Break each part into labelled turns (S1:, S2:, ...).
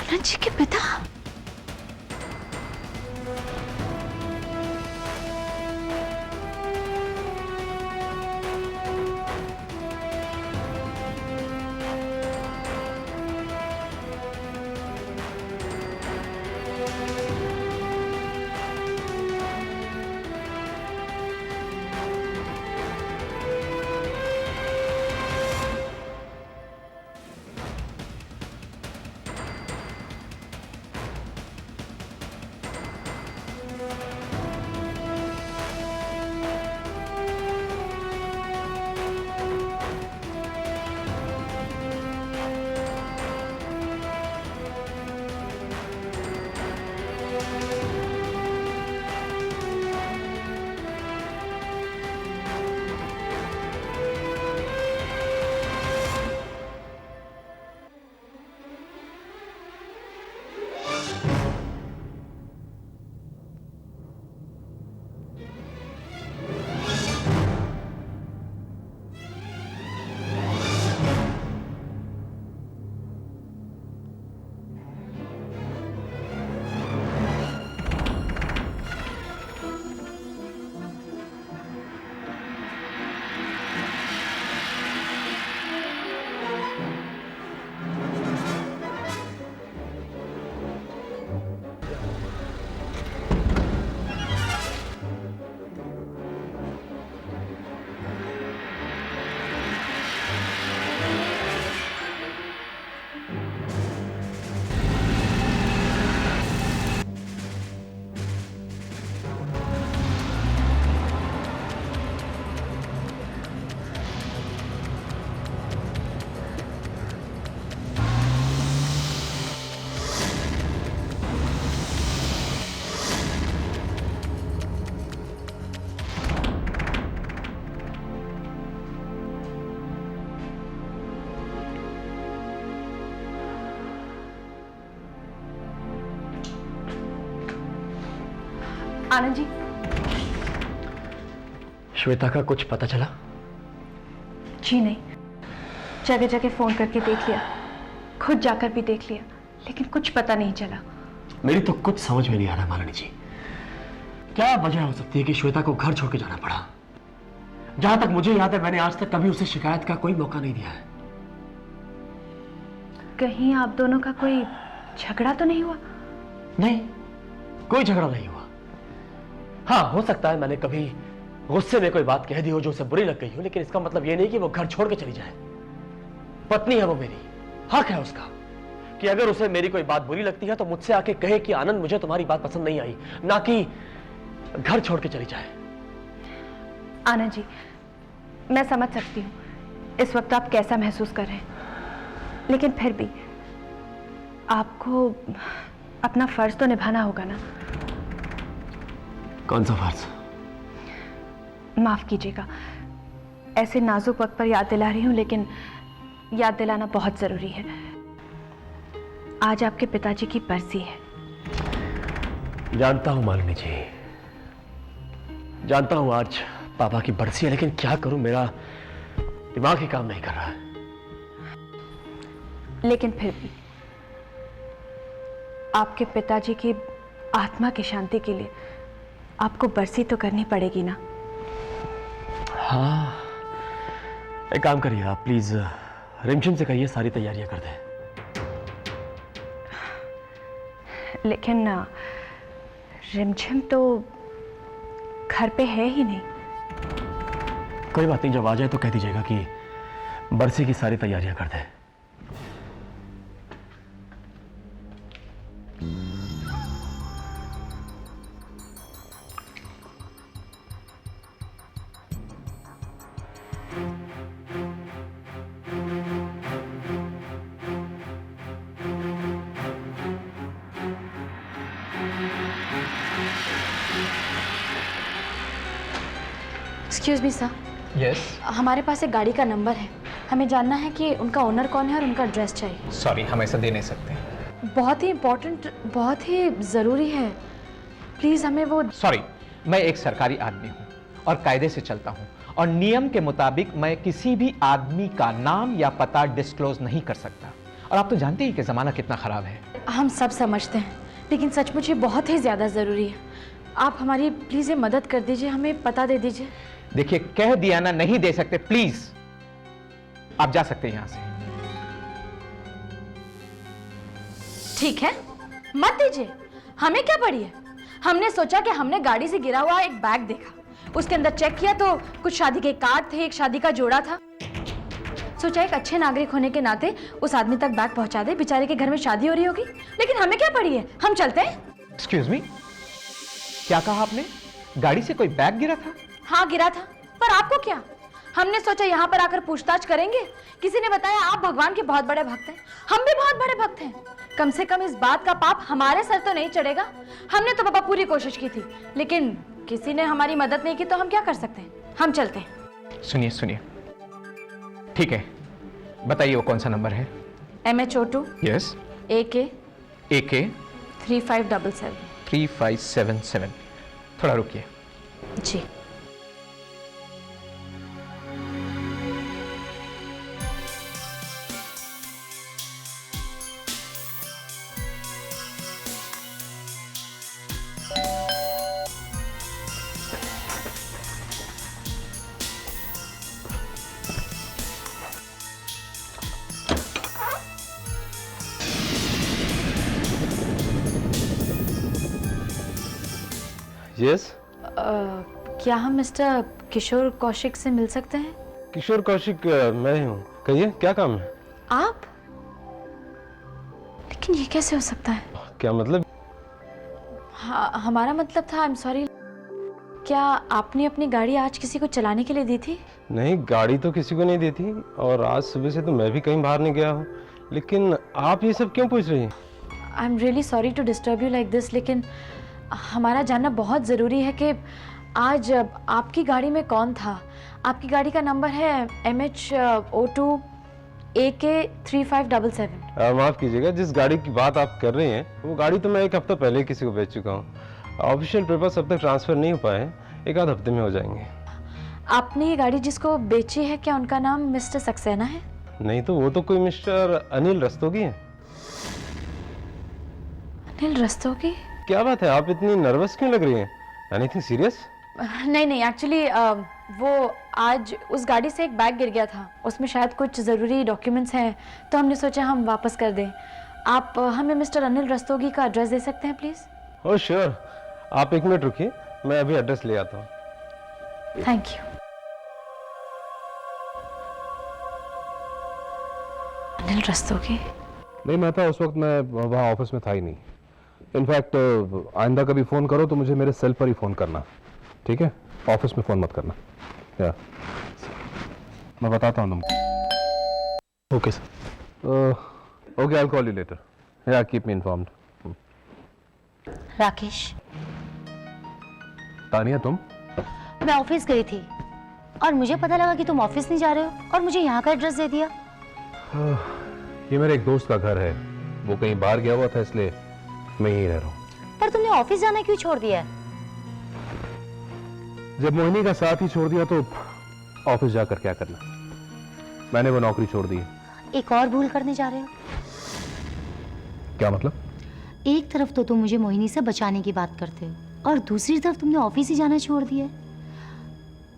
S1: आनंद जी के पिता? आनंद जी,
S2: श्वेता का कुछ पता चला?
S1: जी नहीं, जगह जगह फोन करके देख लिया, खुद जाकर भी देख लिया, लेकिन कुछ पता नहीं चला।
S2: मेरी तो कुछ समझ में नहीं आ रहा मालिनी जी, क्या वजह हो सकती है कि श्वेता को घर छोड़ के जाना पड़ा? जहां तक मुझे याद है मैंने आज तक कभी उसे शिकायत का कोई मौका नहीं दिया है।
S1: कहीं आप दोनों का कोई झगड़ा तो नहीं हुआ?
S2: नहीं, कोई झगड़ा नहीं हुआ। हाँ, हो सकता है मैंने कभी गुस्से में कोई बात कह दी हो जो उसे बुरी लग गई हो, लेकिन इसका मतलब यह नहीं कि वो घर छोड़ के चली जाए। पत्नी है वो मेरी, हक है उसका कि अगर उसे मेरी कोई बात बुरी लगती है तो मुझसे आके कहे कि आनंद मुझे तुम्हारी बात पसंद नहीं आई, ना कि घर छोड़ के चली जाए।
S1: आनंद जी, मैं समझ सकती हूँ इस वक्त आप कैसा महसूस कर रहे हैं, लेकिन फिर भी आपको अपना फर्ज तो निभाना होगा ना।
S2: कौन सा फर्ज?
S1: माफ कीजिएगा, ऐसे नाजुक वक्त पर याद दिला रही हूं, लेकिन याद दिलाना बहुत जरूरी है। आज आपके पिताजी की बरसी है।
S2: जानता हूं मालिनी जी, जानता हूं आज पापा की बरसी है, लेकिन क्या करूं, मेरा दिमाग ही काम नहीं कर रहा है।
S1: लेकिन फिर भी आपके पिताजी की आत्मा की शांति के लिए आपको बरसी तो करनी पड़ेगी ना।
S2: हाँ, एक काम करिए आप प्लीज, रिमझिम से कहिए सारी तैयारियां कर दें।
S1: लेकिन रिमझिम तो घर पे है ही नहीं।
S2: कोई बात नहीं, जब आ जाए तो कह दीजिएगा कि बरसी की सारी तैयारियां कर दें।
S3: Excuse me sir.
S4: यस।
S3: हमारे पास एक गाड़ी का नंबर है, हमें जानना है कि उनका ओनर कौन है और उनका एड्रेस चाहिए।
S4: सॉरी, हम ऐसा दे नहीं सकते।
S3: बहुत ही इम्पोर्टेंट, बहुत ही ज़रूरी है, प्लीज़ हमें वो।
S4: सॉरी, मैं एक सरकारी आदमी हूँ और कायदे से चलता हूँ, और नियम के मुताबिक मैं किसी भी आदमी का नाम या पता डिस्क्लोज नहीं कर सकता। और आप तो जानते ही कि ज़माना कितना ख़राब है।
S3: हम सब समझते हैं, लेकिन सचमुच ये बहुत ही ज़्यादा ज़रूरी है। आप हमारी प्लीज़ ये मदद कर दीजिए, हमें पता दे दीजिए।
S4: देखिए, कह दिया ना, नहीं दे सकते, प्लीज आप जा सकते हैं यहां से।
S3: ठीक है, मत दीजिए, हमें क्या पड़ी है। हमने सोचा कि हमने गाड़ी से गिरा हुआ एक बैग देखा, उसके अंदर चेक किया तो कुछ शादी के कार्ड थे, एक शादी का जोड़ा था। सोचा एक अच्छे नागरिक होने के नाते उस आदमी तक बैग पहुंचा दे, बेचारे के घर में शादी हो रही होगी। लेकिन हमें क्या पड़ी है, हम चलते हैं।
S4: एक्सक्यूज मी, क्या कहा आपने? गाड़ी से कोई बैग गिरा था?
S3: हाँ गिरा था, पर आपको क्या? हमने सोचा यहाँ पर आकर पूछताछ करेंगे। किसी ने बताया आप भगवान के बहुत बड़े भक्त हैं, हम भी बहुत बड़े भक्त हैं। कम से कम इस बात का पाप हमारे सर तो नहीं चढ़ेगा। हमने तो पापा पूरी कोशिश की थी, लेकिन किसी ने हमारी मदद नहीं की, तो हम क्या कर सकते हैं। हम चलते हैं।
S4: सुनिए सुनिए, ठीक है, बताइए वो कौन सा नंबर है?
S3: MH02
S4: yes,
S3: AK
S4: AK
S3: 3577।
S4: 3577। थोड़ा रुकिए।
S3: जी।
S2: यस।
S3: क्या हम मिस्टर किशोर कौशिक से मिल सकते हैं?
S2: किशोर कौशिक मैं ही हूँ, कहिए क्या काम है?
S3: आप? लेकिन ये कैसे हो सकता है?
S2: क्या मतलब?
S3: हमारा मतलब था, आई एम सॉरी, क्या आपने अपनी गाड़ी आज किसी को चलाने के लिए दी थी?
S2: नहीं, गाड़ी तो किसी को नहीं दी थी, और आज सुबह से तो मैं भी कहीं बाहर नहीं गया हूँ। लेकिन आप ये सब क्यों पूछ रही हैं?
S3: I am really sorry to disturb you like this, लेकिन हमारा जानना बहुत ज़रूरी है कि आज आपकी गाड़ी में कौन था। आपकी गाड़ी का नंबर है MH02 AK 3577।
S2: माफ़ कीजिएगा, जिस गाड़ी की बात आप कर रही हैं वो गाड़ी तो मैं एक हफ्ता पहले किसी को बेच चुका हूँ। ऑफिशियल पेपर्स अब तक ट्रांसफ़र नहीं हो पाए हैं, एक आध हफ्ते में हो जाएंगे।
S3: आपने ये गाड़ी जिसको बेची है, क्या उनका नाम मिस्टर सक्सेना है?
S2: नहीं तो वो तो कोई मिस्टर अनिल रस्तोगी है।
S3: अनिल रस्तोगी?
S2: क्या बात है, आप इतनी नर्वस क्यों लग रही हैं? Anything serious?
S3: नहीं, एक्चुअली वो आज उस गाड़ी से एक बैग गिर गया था, उसमें शायद कुछ ज़रूरी डॉक्यूमेंट्स हैं, तो हमने सोचा हम वापस कर दें। आप हमें मिस्टर अनिल रस्तोगी का एड्रेस दे सकते हैं प्लीज़?
S2: ओह श्योर, आप एक मिनट रुकिए, मैं अभी एड्रेस ले आता हूँ।
S3: Thank you. अनिल रस्तोगी?
S5: नहीं, मैं था उस वक्त, मैं वहाँ ऑफिस में था ही नहीं। इनफैक्ट आइंदा कभी फ़ोन करो तो मुझे मेरे सेल पर ही फ़ोन करना, ठीक है? ऑफिस में फ़ोन मत करना। या मैं बताता हूँ तुमको।
S2: Okay sir.
S5: Okay, I will call you later. या keep me informed.
S6: Rakesh,
S5: Tania, तुम?
S6: मैं ऑफिस गई थी और मुझे पता लगा कि तुम ऑफिस नहीं जा रहे हो और मुझे यहाँ का एड्रेस दे दिया।
S5: ये मेरे एक दोस्त का घर है, वो कहीं बाहर गया हुआ था, इसलिए मैं यहीं रह रहा हूँ।
S6: पर तुमने ऑफिस जाना क्यों छोड़ दिया है?
S5: जब मोहिनी का साथ ही छोड़ दिया तो ऑफिस जाकर क्या करना, मैंने वो नौकरी छोड़ दी।
S6: एक और भूल करने जा रहे हो।
S5: क्या मतलब?
S6: एक तरफ तो तुम मुझे मोहिनी से बचाने की बात करते हो और दूसरी तरफ तुमने ऑफिस ही जाना छोड़ दिया है।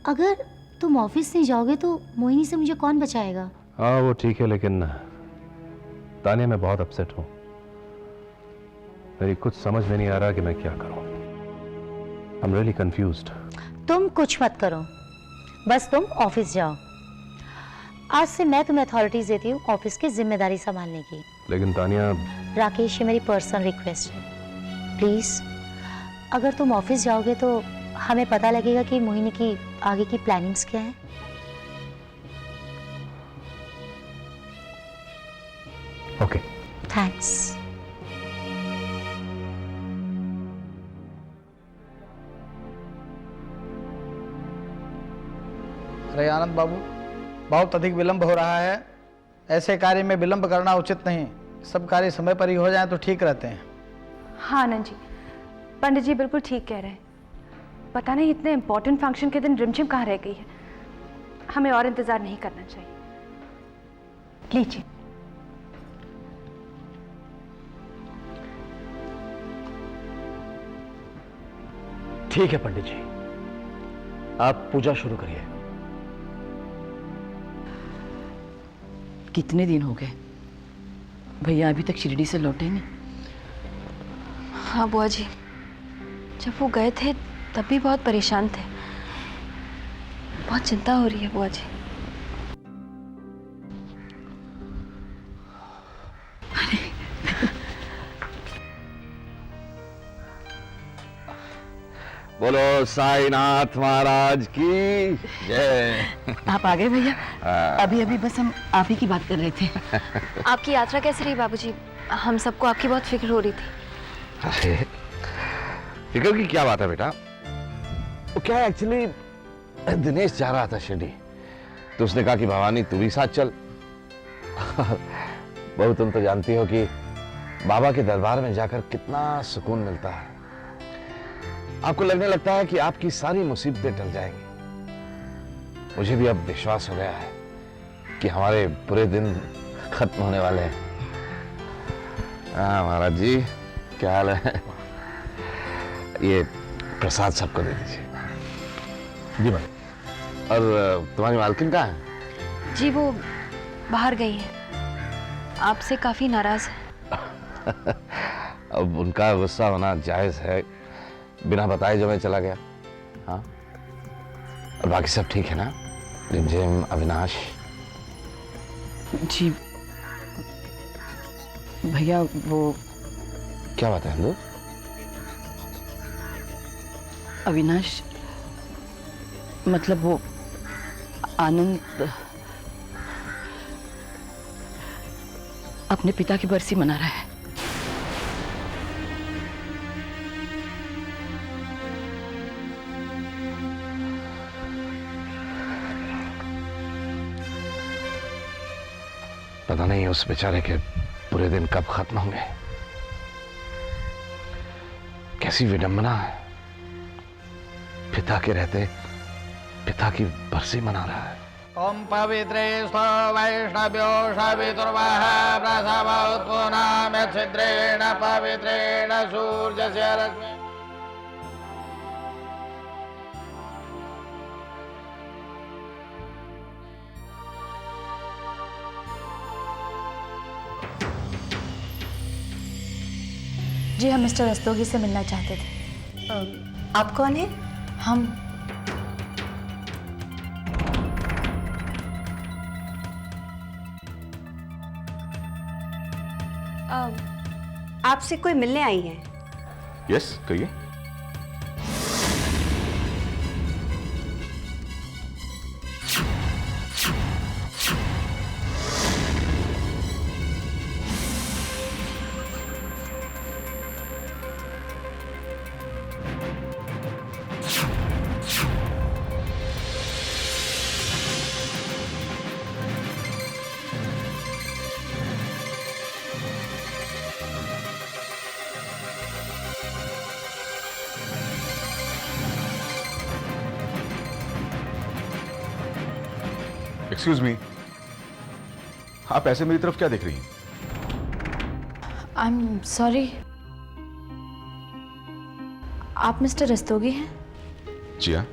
S6: अगर तुम ऑफिस नहीं जाओगे तो मोहिनी से मुझे कौन बचाएगा?
S5: हाँ वो ठीक है, लेकिन तानिया मैं बहुत अपसेट हूँ। मेरी कुछ समझ में नहीं आ रहा कि मैं क्या करूँ। I'm really confused.
S6: तुम कुछ मत करो, बस तुम ऑफिस जाओ। आज से मैं तुम्हें अथॉरिटीज देती हूँ ऑफिस की जिम्मेदारी संभालने की।
S5: लेकिन तानिया,
S6: राकेश, ये मेरी पर्सनल रिक्वेस्ट है, प्लीज अगर तुम ऑफिस जाओगे तो हमें पता लगेगा कि मोहिनी की आगे की प्लानिंग्स क्या है।
S5: ओके।
S6: थैंक्स।
S7: अरे आनंद बाबू, बहुत अधिक विलंब हो रहा है। ऐसे कार्य में विलंब करना उचित नहीं। सब कार्य समय पर ही हो जाएं तो ठीक रहते हैं।
S1: हाँ आनंद जी, पंडित जी बिल्कुल ठीक कह रहे हैं। पता नहीं इतने इम्पोर्टेंट फंक्शन के दिन रिमझिम कहाँ रह गई है। हमें और इंतजार नहीं करना चाहिए। लीजिए।
S2: ठीक है पंडित जी, आप पूजा शुरू करिए।
S8: कितने दिन हो गए भैया अभी तक शिरडी से लौटे नहीं?
S1: हाँ बुआ जी, जब वो गए थे तब भी बहुत परेशान थे। बहुत चिंता हो रही है बुआ जी।
S9: बोलो साईनाथ महाराज की जय।
S8: आप आ गए भैया? अभी अभी बस हम आप ही की बात कर रहे थे।
S1: आपकी यात्रा कैसी रही बाबूजी? हम सबको आपकी बहुत फिक्र हो रही थी।
S9: अरे फिक्र की क्या बात है बेटा, वो क्या एक्चुअली दिनेश जा रहा था शिरडी, तो उसने कहा कि भवानी तू भी साथ चल। बहू तुम तो जानती हो कि बाबा के दरबार में जाकर कितना सुकून मिलता है। आपको लगने लगता है कि आपकी सारी मुसीबतें टल जाएंगी। मुझे भी अब विश्वास हो गया है कि हमारे बुरे दिन खत्म होने वाले हैं। हाँ महाराज जी, क्या हाल है? ये प्रसाद सबको दे दीजिए। जी मैम। और तुम्हारी मालकिन कहाँ है?
S1: जी वो बाहर गई है, आपसे काफी नाराज है।
S9: अब उनका गुस्सा होना जायज है, बिना बताए जो मैं चला गया। हाँ, और बाकी सब ठीक है ना? रिमझिम, अविनाश?
S8: जी भैया वो
S9: क्या बात है हिंदू?
S8: अविनाश मतलब वो आनंद अपने पिता की बरसी मना रहा है।
S9: पता नहीं उस बेचारे के पूरे दिन कब खत्म होंगे। कैसी विडंबना है, पिता के रहते पिता की बरसी मना रहा है।
S7: ओम पवित्रे स्व वैष्णव्यो सवितुर्वः प्रसवोत्पुनाम छिद्रेण पवित्रेण सूर्यस्य रश्मि।
S3: जी हम मिस्टर रस्तोगी से मिलना चाहते थे।
S1: आप कौन है?
S3: हम
S1: आपसे कोई मिलने आई है?
S10: यस, कहिए। एक्सक्यूज मी, आप ऐसे मेरी तरफ क्या देख रही हैं?
S3: I am sorry. आप मिस्टर रस्तोगी हैं?
S10: जी हाँ।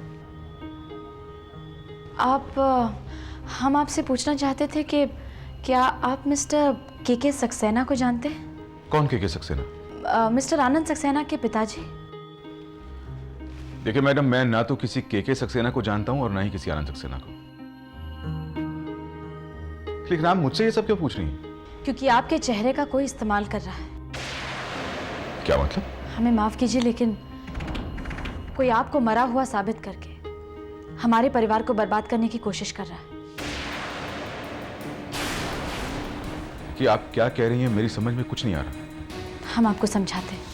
S3: हम आपसे पूछना चाहते थे कि क्या आप मिस्टर के सक्सेना को जानते हैं?
S10: कौन के सक्सेना?
S3: मिस्टर आनंद सक्सेना के पिताजी।
S10: देखिए मैडम, मैं ना तो किसी के सक्सेना को जानता हूं और ना ही किसी आनंद सक्सेना को। लेकिन आप मुझसे ये सब क्यों पूछ रही हैं?
S3: क्योंकि आपके चेहरे का कोई इस्तेमाल कर रहा है।
S10: क्या मतलब?
S3: हमें माफ कीजिए लेकिन कोई आपको मरा हुआ साबित करके हमारे परिवार को बर्बाद करने की कोशिश कर रहा है।
S10: कि आप क्या कह रही हैं, मेरी समझ में कुछ नहीं आ रहा।
S3: हम आपको समझाते हैं।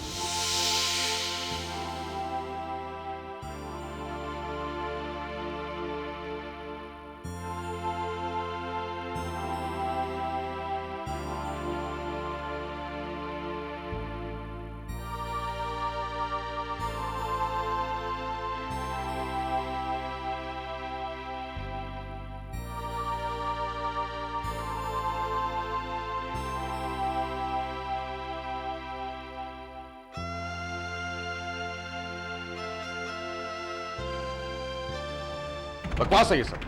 S10: बकवास है ये सब,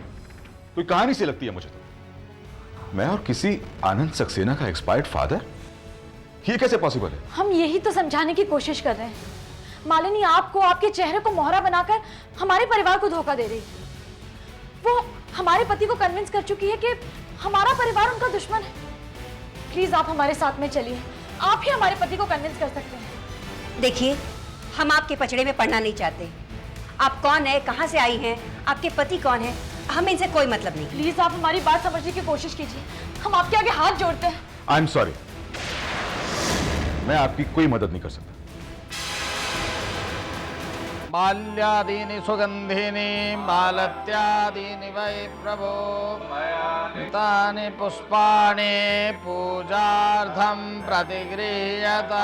S10: कोई कहानी सी लगती है मुझे तो। मैं और किसी आनंद सक्सेना का एक्सपायर्ड फादर, ये कैसे पॉसिबल है?
S3: हम यही तो समझाने की कोशिश कर रहे हैं। मालिनी आपको, आपके चेहरे को मोहरा बनाकर हमारे परिवार को धोखा दे रही है। वो हमारे पति को कन्विंस कर चुकी है कि हमारा परिवार उनका दुश्मन है। प्लीज आप हमारे साथ में चलिए, आप ही हमारे पति को कन्विंस कर सकते हैं।
S11: देखिए, हम आपके पचड़े में पड़ना नहीं चाहते। आप कौन है, कहाँ से आई हैं, आपके पति कौन है, हमें इनसे कोई मतलब नहीं।
S3: प्लीज आप हमारी बात समझने की कोशिश कीजिए, हम आपके आगे हाथ जोड़ते हैं।
S10: आई एम सॉरी, मैं आपकी कोई मदद नहीं कर सकता।
S7: माल्यादीनि सुगंधिनी मालत्यादीनि वै प्रभो तानि पुष्पाणि पूजार्थम प्रतिगृह्यताम्।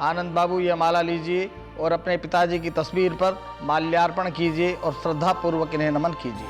S7: आनंद बाबू, ये माला लीजिए और अपने पिताजी की तस्वीर पर माल्यार्पण कीजिए और श्रद्धा पूर्वक इन्हें नमन कीजिए।